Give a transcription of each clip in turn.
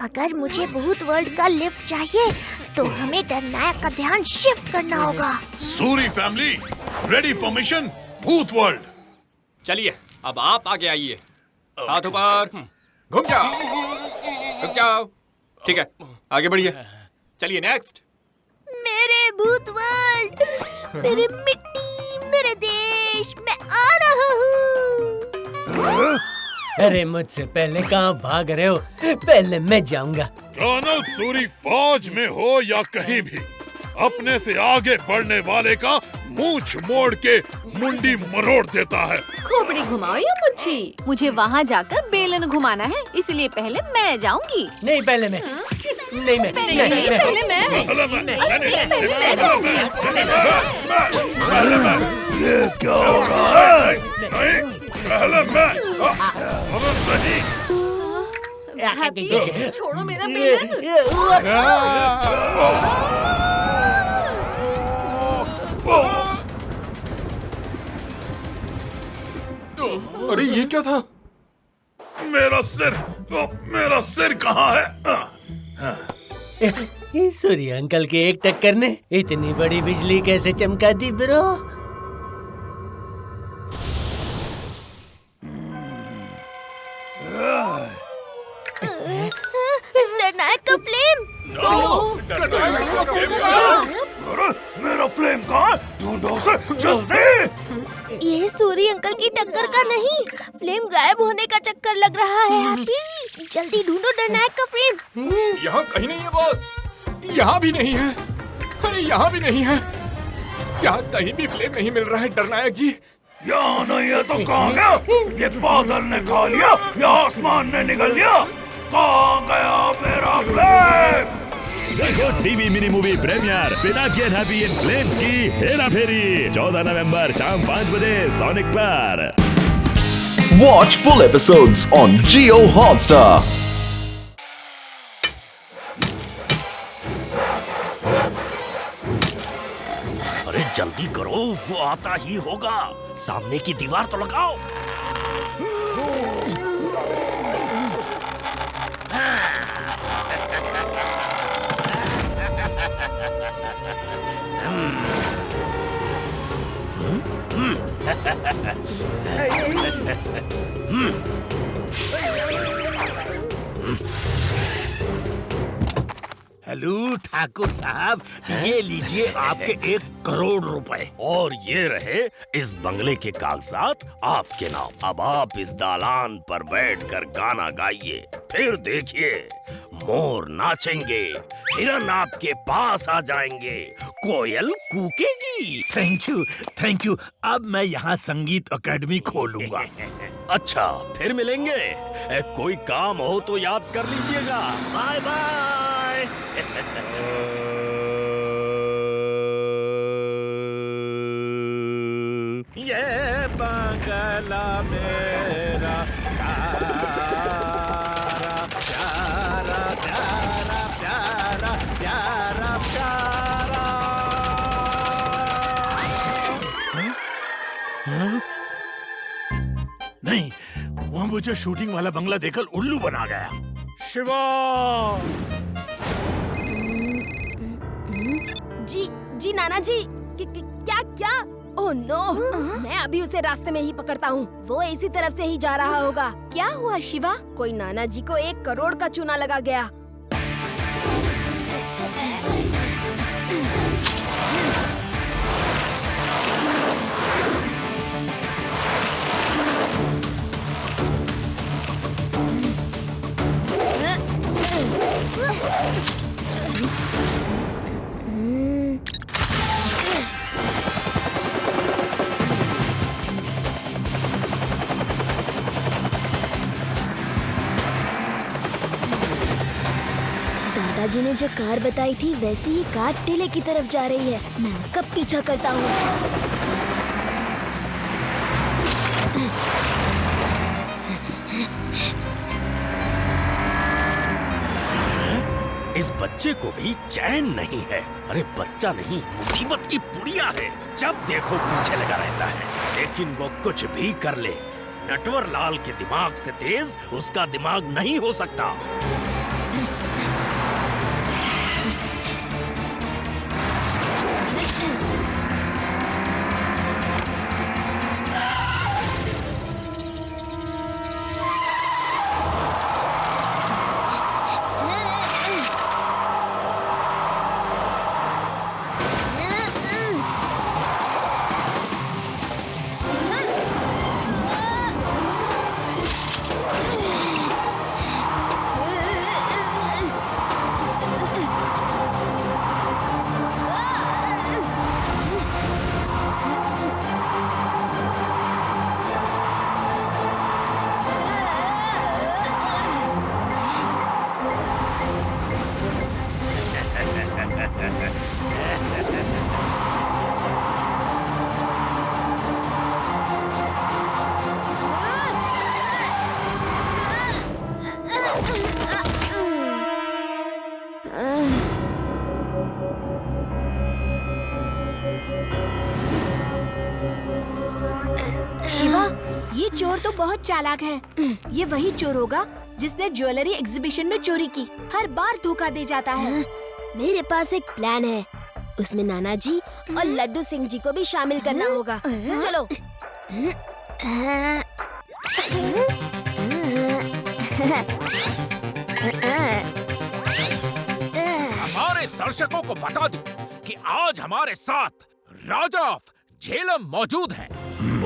अगर मुझे भूत वर्ल्ड का लिफ्ट चाहिए तो हमें डरनायक का ध्यान शिफ्ट करना होगा। सूरी फैमिली, रेडी परमिशन भूत वर्ल्ड। चलिए अब आप आगे आइए, हाथ ऊपर, घूम जाओ, रुक जाओ। ठीक है, आगे बढ़िए। चलिए नेक्स्ट। मेरे भूत वर्ल्ड, मेरी मिट्टी, मेरे देश, मैं आ रहा हूँ। अरे मुझसे पहले कहाँ भाग रहे हो? पहले मैं जाऊंगा। कर्नल सूरी फौज में हो या कहीं भी, अपने से आगे बढ़ने वाले का मूंछ मोड़ के मुंडी मरोड़ देता है। खोपड़ी घुमाओ या मुच्छी? मुझे वहाँ जाकर बेलन घुमाना है, इसलिए पहले मैं जाऊंगी। नहीं पहले मैं। नहीं मैं। पहले मैं। ये क्या हो रहा है? पहले मैं। हैप्पी, छोड़ो मेरा बेलन। अरे ये क्या था? मेरा सिर कहाँ है? सूर्य अंकल के एक टक्कर ने इतनी बड़ी बिजली कैसे चमका दी ब्रो? डरनायक का फ्लेम। मेरा फ्लेम कहाँ? ढूंढो उसे जल्दी। ये सूरी अंकल की टक्कर का नहीं, फ्लेम गायब होने का चक्कर लग रहा है। हैप्पी, जल्दी ढूंढो डरनायक का फ्लेम। यहाँ कहीं नहीं है बॉस। यहाँ भी नहीं है। अरे यहाँ भी नहीं है। यहाँ कहीं भी फ्लेम नहीं मिल रहा है डरनायक जी। यहाँ नहीं है तो कहाँ गया? ये बादल ने खा लिया या आसमान ने निगल लिया? कहाँ गया मेरा फ्लेम? देखो TV mini movie premiere Pinaki and happy in flames की हेरा फेरी 14 नवंबर शाम 5 बजे सोनिक पर। Watch full episodes on Jio Hotstar. अरे जल्दी करो, वो आता ही होगा। सामने की दीवार तो लगाओ। हेलो ठाकुर साहब, ये लीजिए आपके 1 करोड़ रुपए। और ये रहे इस बंगले के कागजात आपके नाम। अब आप इस दालान पर बैठकर गाना गाइए, फिर देखिए मोर नाचेंगे, हिरन आपके पास आ जाएंगे, कोयल कूकेगी। Thank you. अब मैं यहाँ संगीत अकेडमी खोलूंगा। अच्छा, फिर मिलेंगे। कोई काम हो तो याद कर लीजिएगा। Bye bye. ये बंगला मेरा प्यारा प्यारा प्यारा प्यारा प्यारा प्यारा। नहीं, वहाँ मुझे शूटिंग वाला बंगला देखकर उल्लू बना गया। शिवा! जी नाना जी, क्या? ओह नो, मैं अभी उसे रास्ते में ही पकड़ता हूँ। वो इसी तरफ से ही जा रहा होगा। क्या हुआ शिवा? कोई नाना जी को 1 करोड़ का चूना लगा गया। दादाजी ने जो कार बताई थी वैसी ही कार टीले की तरफ जा रही है। मैं उसका पीछा करता हूँ। इस बच्चे को भी चैन नहीं है। अरे बच्चा नहीं, मुसीबत की पुड़िया है। जब देखो पीछे लगा रहता है, लेकिन वो कुछ भी कर ले, नटवर लाल के दिमाग से तेज उसका दिमाग नहीं हो सकता। तो बहुत चालाक है। ये वही चोर होगा जिसने ज्वेलरी एग्जीबिशन में चोरी की। हर बार धोखा दे जाता है। मेरे पास एक प्लान है। उसमें नाना जी और लड्डू सिंह जी को भी शामिल करना होगा। चलो। हमारे दर्शकों को बता दूं कि आज हमारे साथ राजा ऑफ झेलम मौजूद हैं।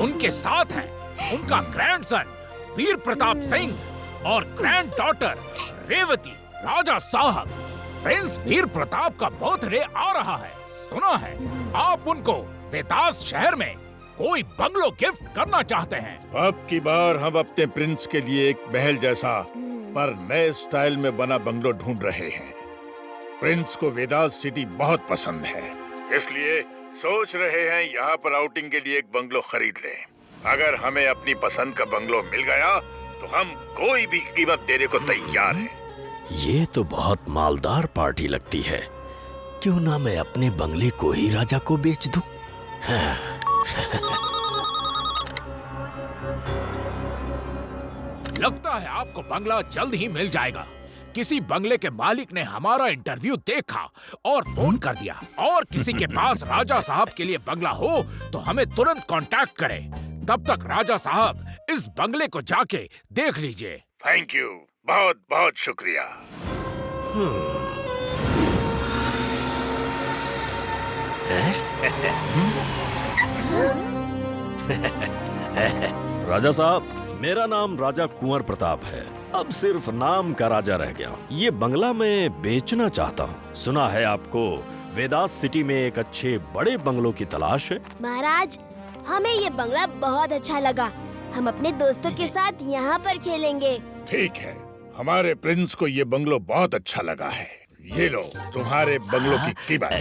उनके साथ है उनका ग्रैंडसन वीर प्रताप सिंह और ग्रैंड डॉटर रेवती। राजा साहब, प्रिंस वीर प्रताप का बर्थडे आ रहा है। सुना है आप उनको वेदास शहर में कोई बंगलो गिफ्ट करना चाहते हैं। अब की बार हम अपने प्रिंस के लिए एक महल जैसा पर नए स्टाइल में बना बंगलो ढूंढ रहे हैं। प्रिंस को वेदास सिटी बहुत पसंद है, इसलिए सोच रहे हैं यहाँ पर आउटिंग के लिए एक बंगलो खरीद लें। अगर हमें अपनी पसंद का बंगलो मिल गया तो हम कोई भी कीमत देने को तैयार हैं। ये तो बहुत मालदार पार्टी लगती है। क्यों ना मैं अपने बंगले को ही राजा को बेच दूं? लगता है आपको बंगला जल्द ही मिल जाएगा। किसी बंगले के मालिक ने हमारा इंटरव्यू देखा और फोन कर दिया। और किसी के पास राजा साहब के लिए बंगला हो तो हमें तुरंत कांटेक्ट करें। तब तक राजा साहब इस बंगले को जाके देख लीजिए। थैंक यू, बहुत बहुत शुक्रिया। राजा साहब, मेरा नाम राजा कुंवर प्रताप है। अब सिर्फ नाम का राजा रह गया। ये बंगला मैं बेचना चाहता हूँ। सुना है आपको वेदास सिटी में एक अच्छे बड़े बंगलों की तलाश है। महाराज, हमें ये बंगला बहुत अच्छा लगा। हम अपने दोस्तों के साथ यहाँ पर खेलेंगे। ठीक है, हमारे प्रिंस को ये बंगलो बहुत अच्छा लगा है। ये लो तुम्हारे बंगलो की कीमत।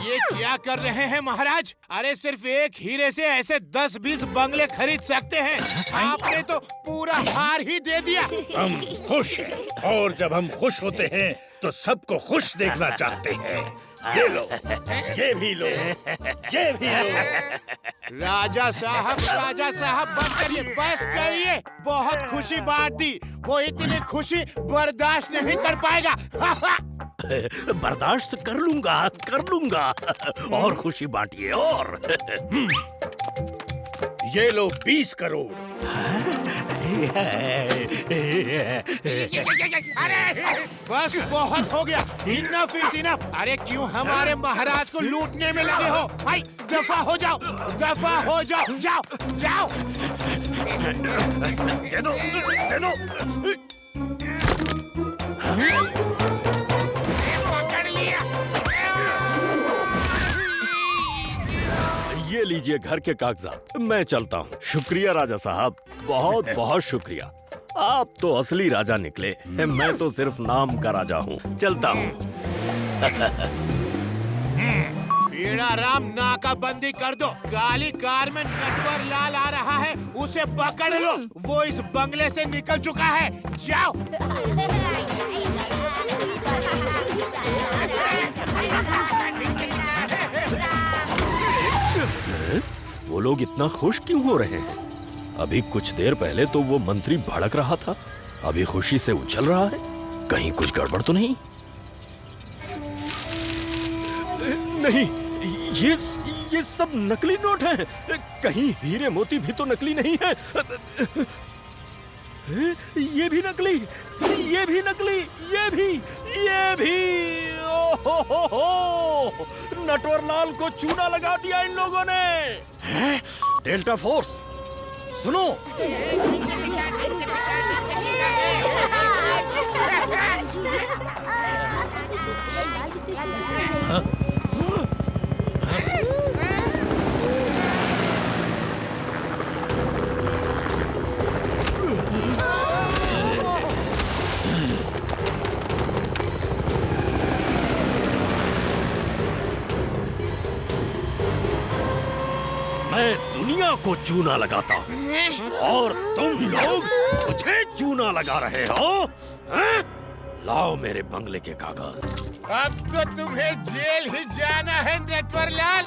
ये क्या कर रहे हैं महाराज? अरे सिर्फ एक हीरे से ऐसे 10-20 बंगले खरीद सकते हैं। आपने तो पूरा हार ही दे दिया। हम खुश हैं और जब हम खुश होते हैं तो सबको खुश देखना चाहते हैं। ये लो, ये भी लो, ये भी लो। राजा साहब बस करिए। बहुत खुशी बात दी। वो इतनी खुशी बर्दाश्त नहीं कर पाएगा। बर्दाश्त कर लूंगा और खुशी बांटिए। और ये लो 20 करोड़। बस बहुत हो गया। Enough is enough. अरे क्यों हमारे महाराज को लूटने में लगे हो? भाई दफा हो जाओ, जाओ। दे दो। पकड़ लिया। ये लीजिए घर के कागजात। मैं चलता हूँ। शुक्रिया राजा साहब, बहुत बहुत शुक्रिया। आप तो असली राजा निकले। मैं तो सिर्फ नाम का राजा हूँ। चलता हूँ। बीड़ा राम, नाकाबंदी कर दो। काली कार में नटवर लाल आ रहा है, उसे पकड़ लो। वो इस बंगले से निकल चुका है। जाओ। वो लोग इतना खुश क्यों हो रहे हैं? अभी कुछ देर पहले तो वो मंत्री भड़क रहा था, अभी खुशी से उछल रहा है। कहीं कुछ गड़बड़ तो नहीं? नहीं, ये सब नकली नोट हैं। कहीं हीरे मोती भी तो नकली नहीं है। ये भी नकली, ये भी नकली, ये भी। ओहो, नटवरलाल को चूना लगा दिया इन लोगों ने। डेल्टा फोर्स, सुनो। मैं दुनिया को चूना लगाता हूँ और तुम लोग मुझे चूना लगा रहे हो। हैं? लाओ मेरे बंगले के कागज। अब तो तुम्हें जेल ही जाना है Natwarlal.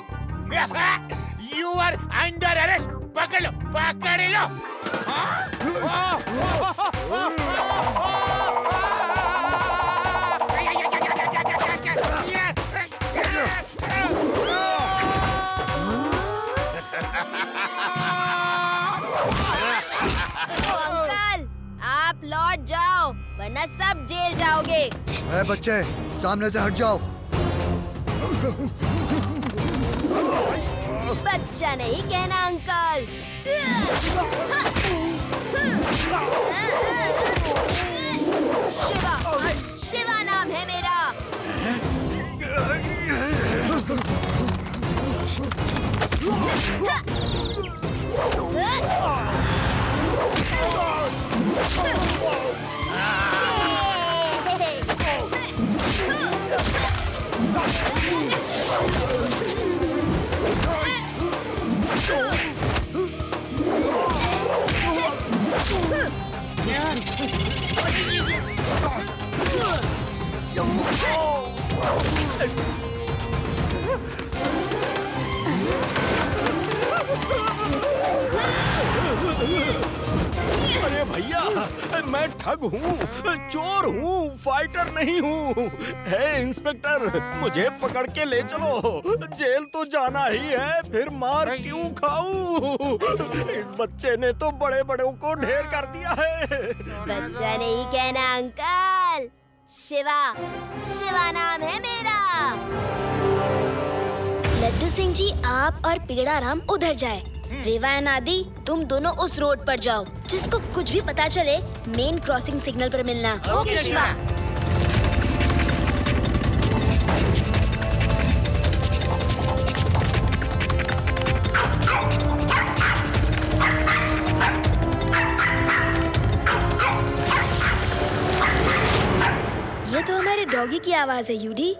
You are under arrest. पकड़ लो, पकड़ लो। अंकल, आप लौट जाओ वरना सब जेल जाओगे। ए बच्चे, सामने से हट जाओ। बच्चा नहीं कहना अंकल। शिवा, शिवा नाम है मेरा। अरे भैया, मैं ठग हूँ, चोर हूँ, फाइटर नहीं हूँ। हे इंस्पेक्टर, मुझे पकड़ के ले चलो। जेल तो जाना ही है, फिर मार क्यों खाऊं? इस बच्चे ने तो बड़े बड़ों को ढेर कर दिया है। बच्चा नहीं कहना अंकल। शिवा, शिवा नाम है मेरा। लड्डू सिंह जी, आप और पिगड़ाराम उधर जाए। रेवा एंड आदि, तुम दोनों उस रोड पर जाओ। जिसको कुछ भी पता चले मेन क्रॉसिंग सिग्नल पर मिलना। ओके शिवा। ये तो हमारे डॉगी की आवाज है यूडी।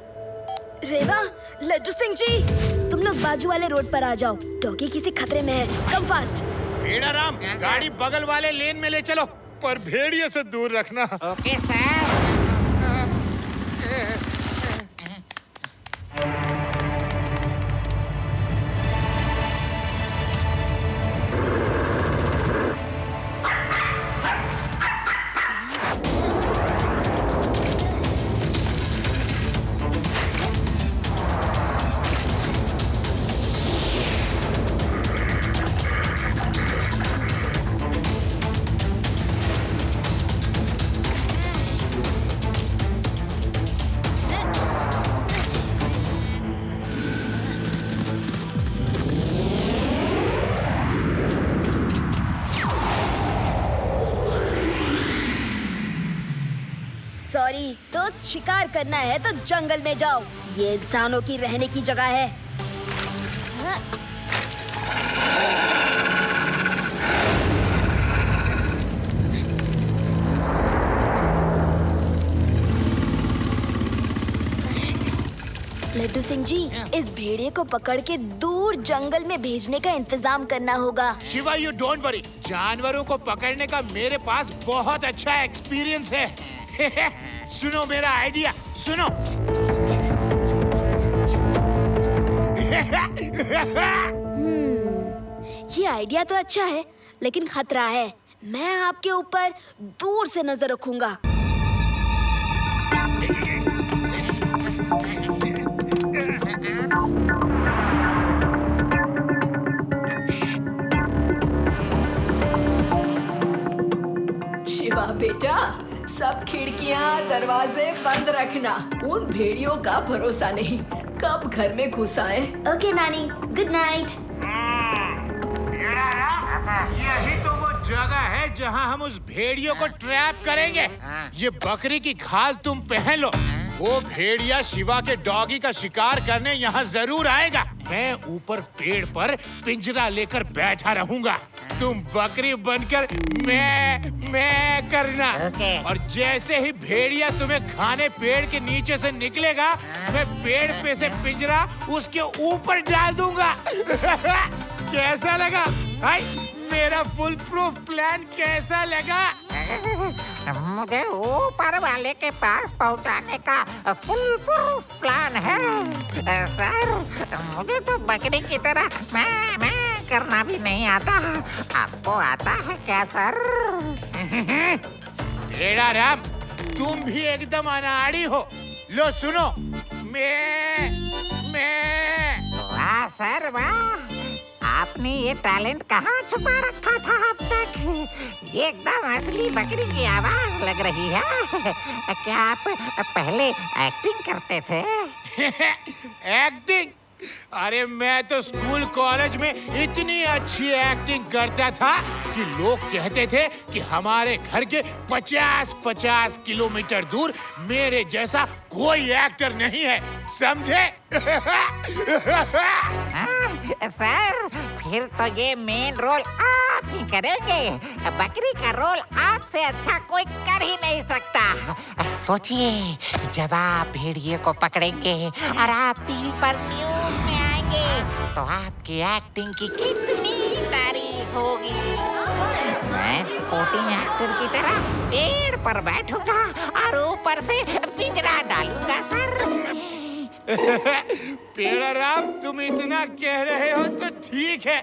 रेवा, लड्डू सिंह जी, तुम लोग बाजू वाले रोड पर आ जाओ। डॉगी किसी खतरे में है, कम फास्ट। भेड़ाराम, गाड़ी बगल वाले लेन में ले चलो, पर भेड़िए से दूर रखना। Okay sir. सॉरी, तो शिकार करना है तो जंगल में जाओ। ये इंसानों की रहने की जगह है। लड्डू सिंह जी, इस भेड़िए को पकड़ के दूर जंगल में भेजने का इंतजाम करना होगा। शिवा, यू डोंट वरी, जानवरों को पकड़ने का मेरे पास बहुत अच्छा एक्सपीरियंस है। सुनो मेरा आइडिया, सुनो। ये आइडिया तो अच्छा है, लेकिन खतरा है। मैं आपके ऊपर दूर से नजर रखूंगा। शिवा बेटा, सब खिड़कियां दरवाजे बंद रखना। उन भेड़ियों का भरोसा नहीं, कब घर में घुस आए। ओके नानी, गुड नाइट। यही तो वो जगह है जहां हम उस भेड़ियों को ट्रैप करेंगे। ये बकरी की खाल तुम पहन लो। वो भेड़िया शिवा के डॉगी का शिकार करने यहाँ जरूर आएगा। मैं ऊपर पेड़ पर पिंजरा लेकर बैठा रहूंगा। तुम बकरी बनकर मैं करना। और जैसे ही भेड़िया तुम्हें खाने पेड़ के नीचे से निकलेगा, मैं पेड़ पे से पिंजरा उसके ऊपर डाल दूंगा। कैसा लगा? हाय, मेरा फुल प्रूफ प्लान कैसा लगा? मुझे ऊपर वाले के पास पहुंचाने का फुल प्रूफ प्लान है। सर, मुझे तो बकरी की तरह मैं करना भी नहीं आता। आपको आता है क्या सर? बेड़ा राम, तुम भी एकदम अनाड़ी हो। लो सुनो, मैं वाह सर वाह, आपने ये टैलेंट कहाँ छुपा रखा था अब तक? ये एकदम असली बकरी की आवाज लग रही है। क्या आप पहले एक्टिंग करते थे? एक्टिंग? अरे मैं तो स्कूल कॉलेज में इतनी अच्छी एक्टिंग करता था कि लोग कहते थे कि हमारे घर के 50-50 किलोमीटर दूर मेरे जैसा कोई एक्टर नहीं है, समझे? सर, फिर तो ये मेन रोल आप ही करेंगे। बकरी का रोल आपसे अच्छा कोई कर ही नहीं सकता। सोचिए, जब आप भेड़िए को पकड़ेंगे और आप टीवी पर न्यूज में आएंगे तो आपकी एक्टिंग की कितनी तारीफ होगी। मैं स्पोर्टिंग एक्टर की तरह पेड़ पर बैठूंगा और ऊपर से पिंजरा डालूंगा सर। पेड़ा राम, तुम इतना कह रहे हो तो ठीक है।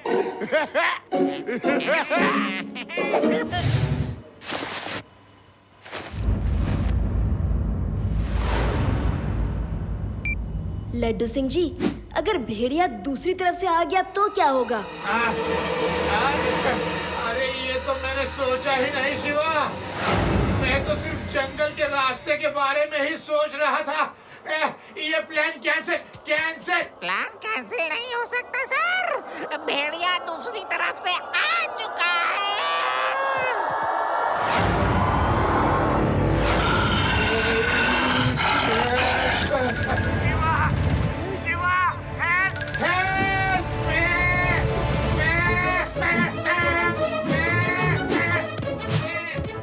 लड्डू सिंह जी, अगर भेड़िया दूसरी तरफ से आ गया तो क्या होगा? अरे ये तो मैंने सोचा ही नहीं शिवा। मैं तो सिर्फ जंगल के रास्ते के बारे में ही सोच रहा था। ये प्लान कैंसिल। प्लान कैंसिल नहीं हो सकता सर, भेड़िया दूसरी तरफ से आ चुका है।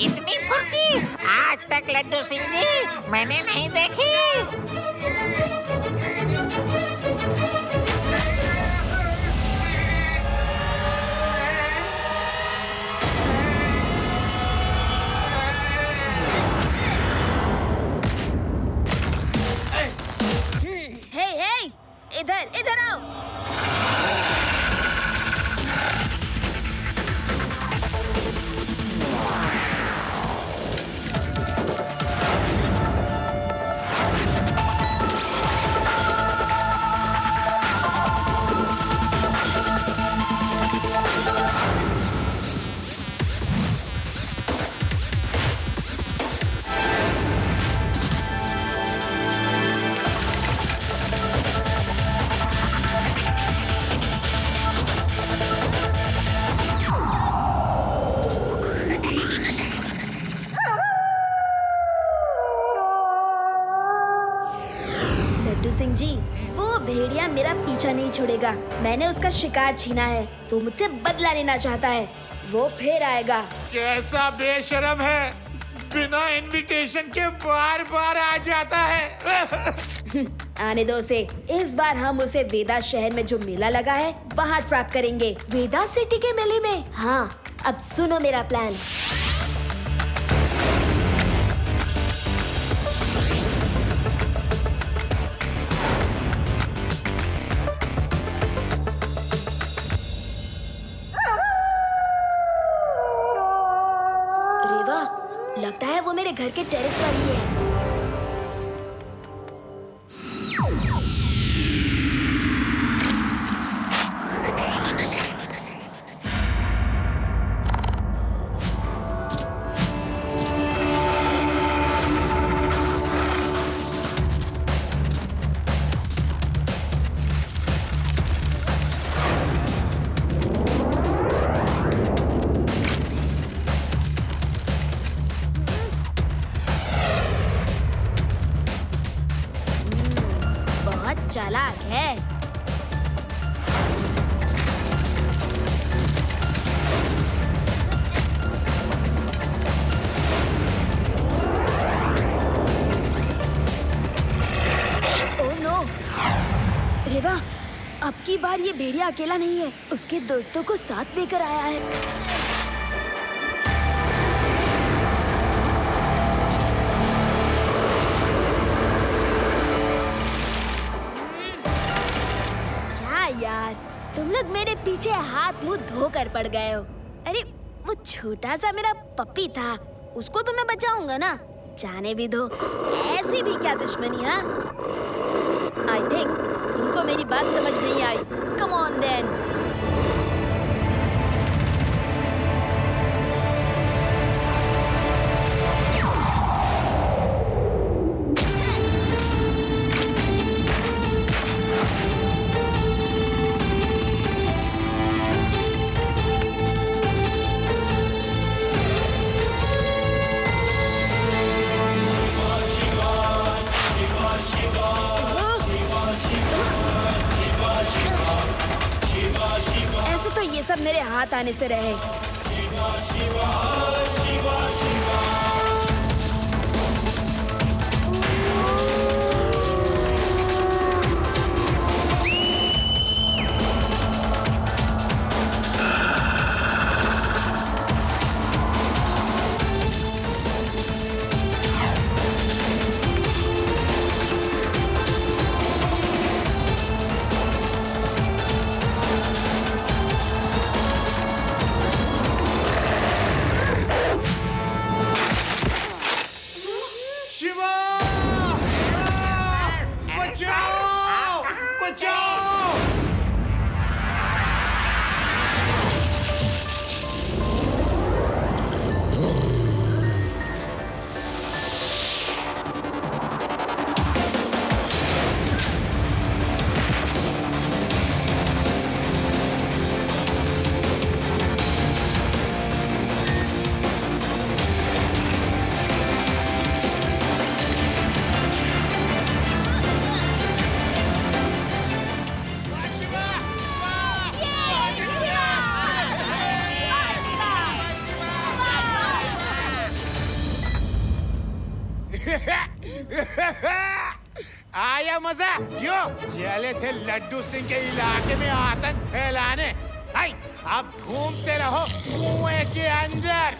इतनी फुर्ती आज तक लड्डू सिंह जी मैंने नहीं देखी। हे, इधर आओ। सिंह जी, वो भेड़िया मेरा पीछा नहीं छोड़ेगा। मैंने उसका शिकार छीना है, वो मुझसे बदला लेना चाहता है। वो फिर आएगा। कैसा बेशरम है, बिना इनविटेशन के बार आ जाता है। आने दो उसे। इस बार हम उसे वेदा शहर में जो मेला लगा है वहाँ ट्रैप करेंगे। वेदा सिटी के मेले में? हाँ, अब सुनो मेरा प्लान। लगता है वो मेरे घर के टेरेस पर ही है। चालाक है। ओह नो, रेवा, अब की बार ये भेड़िया अकेला नहीं है, उसके दोस्तों को साथ लेकर आया है। पीछे हाथ मुंह धोकर पड़ गए हो। अरे वो छोटा सा मेरा पप्पी था, उसको तो मैं बचाऊंगा ना, जाने भी दो। ऐसी भी क्या दुश्मनी? हाँ, आई थिंक तुमको मेरी बात समझ नहीं आई। Come on then. ऐसे तो ये सब मेरे हाथ आने से रहे। शिवा! बचाओ! बचाओ! आया मजा? यो चले थे लड्डू सिंह के इलाके में आतंक फैलाने। हाय, अब घूमते रहो कुएं के अंदर।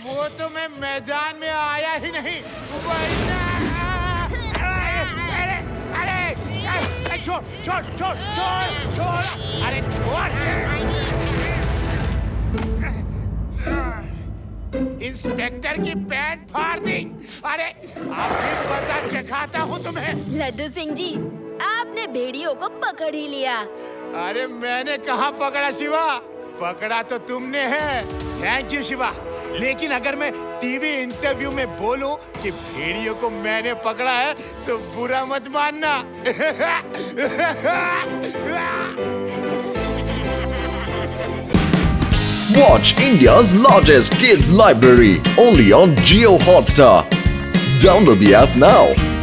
वो तो मैं मैदान में आया ही नहीं, वरना अरे अरे अरे छोड़ छोड़ छोड़ छोड़ छोड़, अरे छोड़। इंस्पेक्टर की पैंट फाड़ दी। अरे अभी मजा चखाता हूँ तुम्हें। लड्डू सिंह जी, आपने भेड़ियों को पकड़ ही लिया। अरे मैंने कहाँ पकड़ा शिवा, पकड़ा तो तुमने है। Thank you Shiva. लेकिन अगर मैं टीवी इंटरव्यू में बोलूं कि भेड़ियों को मैंने पकड़ा है तो बुरा मत मानना। Watch India's largest kids library only on Jio Hotstar. Download the app now.